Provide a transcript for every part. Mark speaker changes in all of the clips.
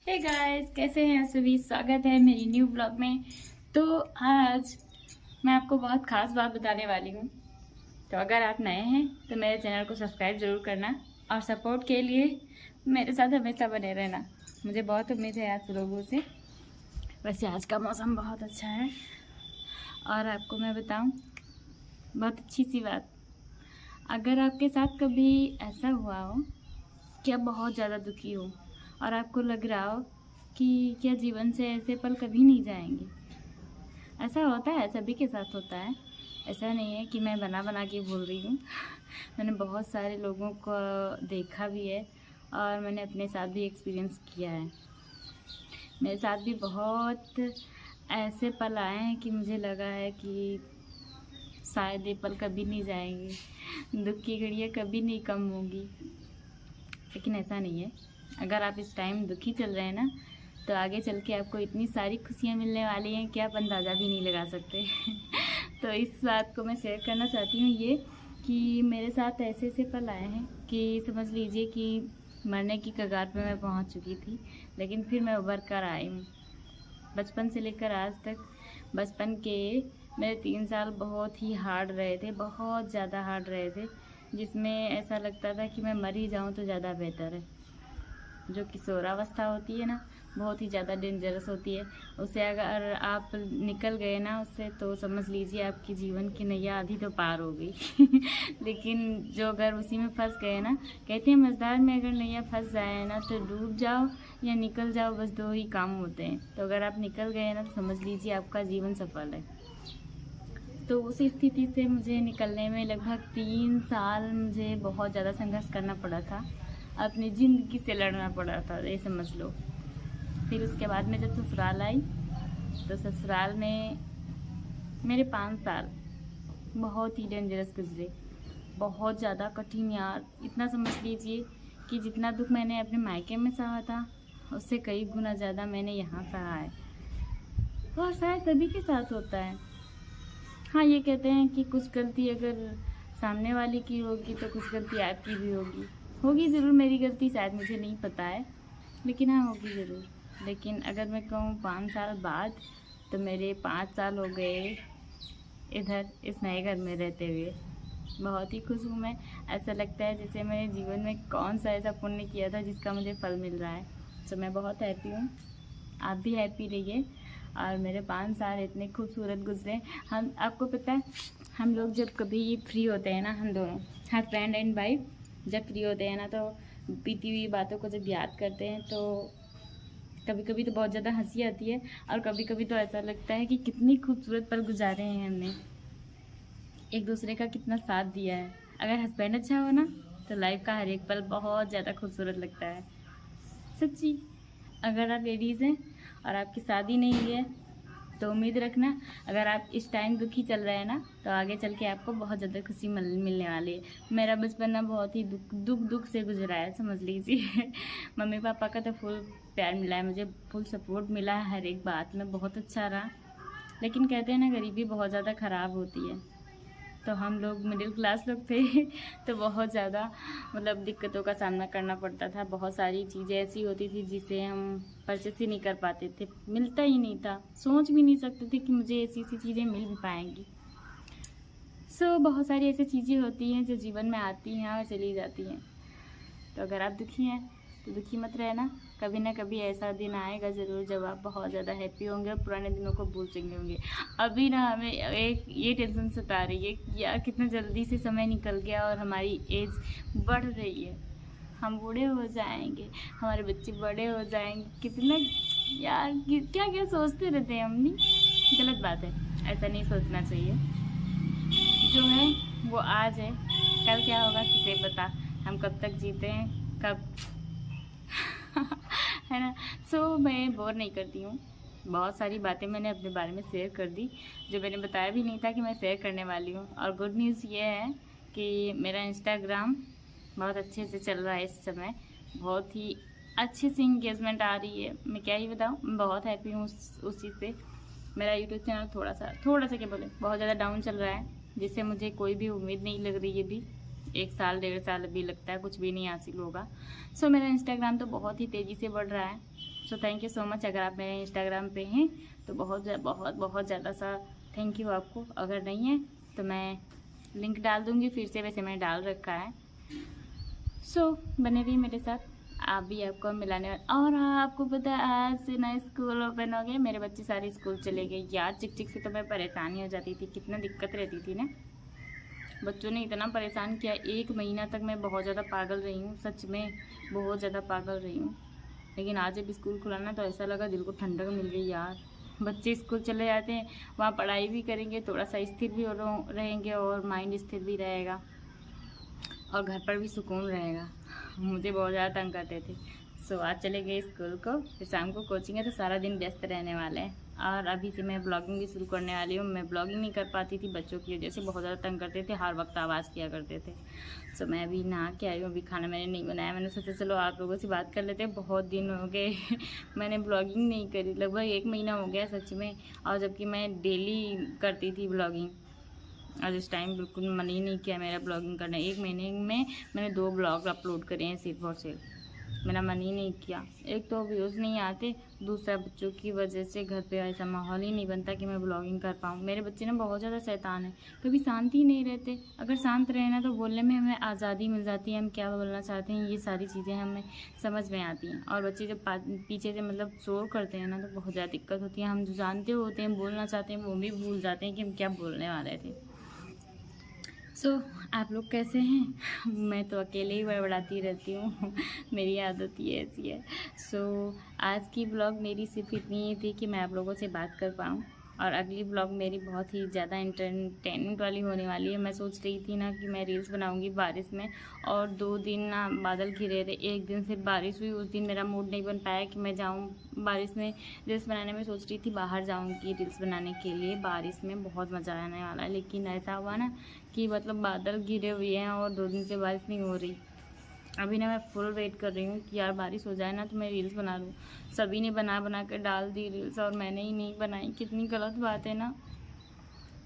Speaker 1: Hey guys, कैसे हैं सभी। स्वागत है मेरी न्यू ब्लॉग में। तो आज मैं आपको बहुत ख़ास बात बताने वाली हूँ। तो अगर आप नए हैं तो मेरे चैनल को सब्सक्राइब ज़रूर करना और सपोर्ट के लिए मेरे साथ हमेशा बने रहना। मुझे बहुत उम्मीद है आप लोगों से। वैसे आज का मौसम बहुत अच्छा है और आपको मैं बताऊँ बहुत अच्छी सी बात। अगर आपके साथ कभी ऐसा हुआ हो कि आप बहुत ज़्यादा दुखी हो और आपको लग रहा हो कि क्या जीवन से ऐसे पल कभी नहीं जाएंगे, ऐसा होता है, सभी के साथ होता है। ऐसा नहीं है कि मैं बना बना के बोल रही हूँ। मैंने बहुत सारे लोगों को देखा भी है और मैंने अपने साथ भी एक्सपीरियंस किया है। मेरे साथ भी बहुत ऐसे पल आए हैं कि मुझे लगा है कि शायद ये पल कभी नहीं जाएंगे, दुख की घड़ियाँ कभी नहीं कम होंगी। लेकिन ऐसा नहीं है। अगर आप इस टाइम दुखी चल रहे हैं ना, तो आगे चल के आपको इतनी सारी खुशियाँ मिलने वाली हैं कि आप अंदाज़ा भी नहीं लगा सकते। तो इस बात को मैं शेयर करना चाहती हूँ ये कि मेरे साथ ऐसे ऐसे पल आए हैं कि समझ लीजिए कि मरने की कगार पे मैं पहुँच चुकी थी, लेकिन फिर मैं उभर कर आई हूँ। बचपन से लेकर आज तक, बचपन के मेरे 3 साल बहुत ही हार्ड रहे थे, बहुत ज़्यादा हार्ड रहे थे, जिसमें ऐसा लगता था कि मैं मर ही जाऊँ तो ज़्यादा बेहतर है। जो किशोरावस्था होती है ना, बहुत ही ज़्यादा डेंजरस होती है। उससे अगर आप निकल गए ना उससे, तो समझ लीजिए आपकी जीवन की नैया आधी तो पार हो गई। लेकिन जो अगर उसी में फंस गए ना, कहते हैं मझधार में अगर नैया फंस जाए ना तो डूब जाओ या निकल जाओ, बस 2 ही काम होते हैं। तो अगर आप निकल गए ना तो समझ लीजिए आपका जीवन सफल है। तो उस स्थिति से मुझे निकलने में लगभग 3 साल मुझे बहुत ज़्यादा संघर्ष करना पड़ा था, अपनी ज़िंदगी से लड़ना पड़ा था, ये समझ लो। फिर उसके बाद में जब ससुराल आई तो ससुराल में मेरे 5 साल बहुत ही डेंजरस गुजरे, बहुत ज़्यादा कठिन यार। इतना समझ लीजिए कि जितना दुख मैंने अपने मायके में सहा था उससे कई गुना ज़्यादा मैंने यहाँ सहा है। और शायद सभी के साथ होता है। हाँ, ये कहते हैं कि कुछ गलती अगर सामने वाले की होगी तो कुछ गलती आपकी भी होगी। होगी ज़रूर मेरी गलती, शायद मुझे नहीं पता है, लेकिन हाँ होगी ज़रूर। लेकिन अगर मैं कहूँ 5 साल बाद, तो मेरे 5 साल हो गए इधर इस नए घर में रहते हुए। बहुत ही खुश हूँ मैं। ऐसा लगता है जैसे मैंने जीवन में कौन सा ऐसा पुण्य किया था जिसका मुझे फल मिल रहा है। तो मैं बहुत हैप्पी हूँ, आप भी हैप्पी रहिए। और मेरे 5 साल इतने खूबसूरत गुजरे। हम आपको पता है, हम लोग जब कभी फ्री होते हैं ना, हम दोनों हस्बैंड एंड वाइफ जब फ्री होते हैं ना, तो बीती हुई बातों को जब याद करते हैं तो कभी कभी तो बहुत ज़्यादा हंसी आती है और कभी कभी तो ऐसा लगता है कि कितनी खूबसूरत पल गुजारे हैं हमने, एक दूसरे का कितना साथ दिया है। अगर हस्बैंड अच्छा हो ना तो लाइफ का हर एक पल बहुत ज़्यादा खूबसूरत लगता है, सच्ची। अगर आप लेडीज़ हैं और आपकी शादी नहीं हुई है तो उम्मीद रखना, अगर आप इस टाइम दुखी चल रहे हैं ना तो आगे चल के आपको बहुत ज़्यादा खुशी मिलने वाली है। मेरा बचपन ना बहुत ही दुख से गुजरा है, समझ लीजिए। मम्मी पापा का तो फुल प्यार मिला है मुझे, फुल सपोर्ट मिला है हर एक बात में, बहुत अच्छा रहा। लेकिन कहते हैं ना गरीबी बहुत ज़्यादा ख़राब होती है। तो हम लोग मिडिल क्लास लोग थे तो बहुत ज़्यादा मतलब दिक्कतों का सामना करना पड़ता था। बहुत सारी चीज़ें ऐसी होती थी जिसे हम परचेस ही नहीं कर पाते थे, मिलता ही नहीं था, सोच भी नहीं सकते थे कि मुझे ऐसी ऐसी चीज़ें मिल भी पाएंगी। बहुत सारी ऐसी चीज़ें होती हैं जो जीवन में आती हैं और चली जाती हैं। तो अगर आप दुखी हैं तो दुखी मत रहना, कभी ना कभी ऐसा दिन आएगा ज़रूर जब आप बहुत ज़्यादा हैप्पी होंगे और पुराने दिनों को भूल चुके होंगे। अभी ना हमें एक ये टेंशन सता रही है कि यार कितना जल्दी से समय निकल गया और हमारी एज बढ़ रही है, हम बूढ़े हो जाएंगे, हमारे बच्चे बड़े हो जाएंगे। कितना यार क्या क्या सोचते रहते हैं हम, नहीं, गलत बात है, ऐसा नहीं सोचना चाहिए। जो है वो आज है, कल क्या होगा किसे पता। हम कब तक जीते हैं, कब है ना। मैं बोर नहीं करती हूँ। बहुत सारी बातें मैंने अपने बारे में शेयर कर दी जो मैंने बताया भी नहीं था कि मैं शेयर करने वाली हूँ। और गुड न्यूज़ ये है कि मेरा इंस्टाग्राम बहुत अच्छे से चल रहा है इस समय, बहुत ही अच्छी सी इंगेजमेंट आ रही है। मैं क्या ही बताऊँ, मैं बहुत हैप्पी हूँ उस चीज़ से। मेरा यूट्यूब चैनल थोड़ा सा क्या बोले, बहुत ज़्यादा डाउन चल रहा है, जिससे मुझे कोई भी उम्मीद नहीं लग रही है। भी 1 साल 1.5 साल भी लगता है कुछ भी नहीं हासिल होगा। मेरा इंस्टाग्राम तो बहुत ही तेज़ी से बढ़ रहा है। So thank you so much. अगर आप मेरे इंस्टाग्राम पे हैं तो बहुत बहुत बहुत ज़्यादा सा थैंक यू आपको। अगर नहीं है तो मैं लिंक डाल दूँगी फिर से, वैसे मैंने डाल रखा है। सो बने रहिए मेरे साथ, आप भी आपको मिलाने वाले। और हाँ, आपको पता है आज से ना स्कूल ओपन हो गए, मेरे बच्चे सारे स्कूल चले गए। यार चिक चिक से तो मैं परेशानी हो जाती थी, कितना दिक्कत रहती थी ना। बच्चों ने इतना परेशान किया, 1 महीना तक मैं बहुत ज़्यादा पागल रही हूँ, सच में बहुत ज़्यादा पागल रही हूँ। लेकिन आज जब स्कूल खुला ना तो ऐसा लगा दिल को ठंडक मिल गई यार। बच्चे स्कूल चले जाते हैं, वहाँ पढ़ाई भी करेंगे, थोड़ा सा स्थिर भी रहेंगे और माइंड स्थिर भी रहेगा और घर पर भी सुकून रहेगा। मुझे बहुत ज़्यादा तंग करते थे। सो आज चले गए स्कूल को, फिर शाम को कोचिंग है तो सारा दिन व्यस्त रहने वाले हैं। और अभी से मैं ब्लॉगिंग भी शुरू करने वाली हूँ। मैं ब्लॉगिंग नहीं कर पाती थी, बच्चों की वजह से बहुत ज़्यादा तंग करते थे, हर वक्त आवाज़ किया करते थे। सो मैं अभी नहा के आई हूँ, अभी खाना मैंने नहीं बनाया। मैंने सोचा चलो आप लोगों से बात कर लेते हैं, बहुत दिन हो गए मैंने ब्लॉगिंग नहीं करी, लगभग 1 महीना हो गया सच में। और जबकि मैं डेली करती थी ब्लॉगिंग, और इस टाइम बिल्कुल मन ही नहीं किया मेरा ब्लॉगिंग करना। 1 महीने में मैंने 2 ब्लॉग अपलोड करे हैं सिर्फ और सिर्फ, मेरा मन ही नहीं किया। एक तो व्यूज़ नहीं आते, दूसरा बच्चों की वजह से घर पे ऐसा माहौल ही नहीं बनता कि मैं ब्लॉगिंग कर पाऊँ। मेरे बच्चे ना बहुत ज़्यादा शैतान है, कभी शांति ही नहीं रहते। अगर शांत रहे ना तो बोलने में हमें आज़ादी मिल जाती है, हम क्या बोलना चाहते हैं ये सारी चीज़ें हमें समझ में आती हैं। और बच्चे जब पीछे से मतलब शोर करते हैं ना तो बहुत ज़्यादा दिक्कत होती है। हम जो जानते होते हैं बोलना चाहते हैं वो भी भूल जाते हैं कि हम क्या बोलने वाले थे। सो आप लोग कैसे हैं? मैं तो अकेले ही बड़बड़ाती रहती हूँ मेरी आदत ही ऐसी है। सो आज की ब्लॉग मेरी सिर्फ इतनी ही थी कि मैं आप लोगों से बात कर पाऊँ, और अगली ब्लॉग मेरी बहुत ही ज़्यादा इंटरटेनमेंट वाली होने वाली है। मैं सोच रही थी ना कि मैं रील्स बनाऊंगी बारिश में, और 2 दिन ना बादल घिरे रहे, 1 दिन सिर्फ बारिश हुई। उस दिन मेरा मूड नहीं बन पाया कि मैं जाऊं बारिश में रील्स बनाने में। सोच रही थी बाहर जाऊंगी रील्स बनाने के लिए, बारिश में बहुत मज़ा आने वाला है। लेकिन ऐसा हुआ ना कि मतलब बादल घिरे हुए हैं और 2 दिन से बारिश नहीं हो रही। अभी ना मैं फुल वेट कर रही हूँ कि यार बारिश हो जाए ना तो मैं रील्स बना लूँ। सभी ने बना बना कर डाल दी रील्स और मैंने ही नहीं बनाई, कितनी गलत बात है ना।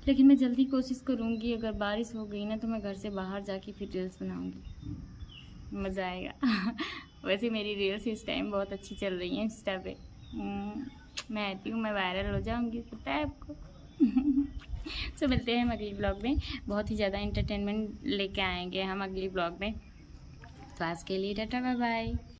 Speaker 1: लेकिन मैं जल्दी कोशिश करूँगी, अगर बारिश हो गई ना तो मैं घर से बाहर जाके फिर रील्स बनाऊँगी, मज़ा आएगा वैसे मेरी रील्स इस टाइम बहुत अच्छी चल रही हैं इंस्टा पे। मैं आती हूँ, मैं वायरल हो जाऊँगी, पता है आपको तो मिलते हैं हम अगली ब्लॉग में, बहुत ही ज़्यादा इंटरटेनमेंट लेके आएंगे हम अगली ब्लॉग में। तो आज के लिए टाटा बाय बाय।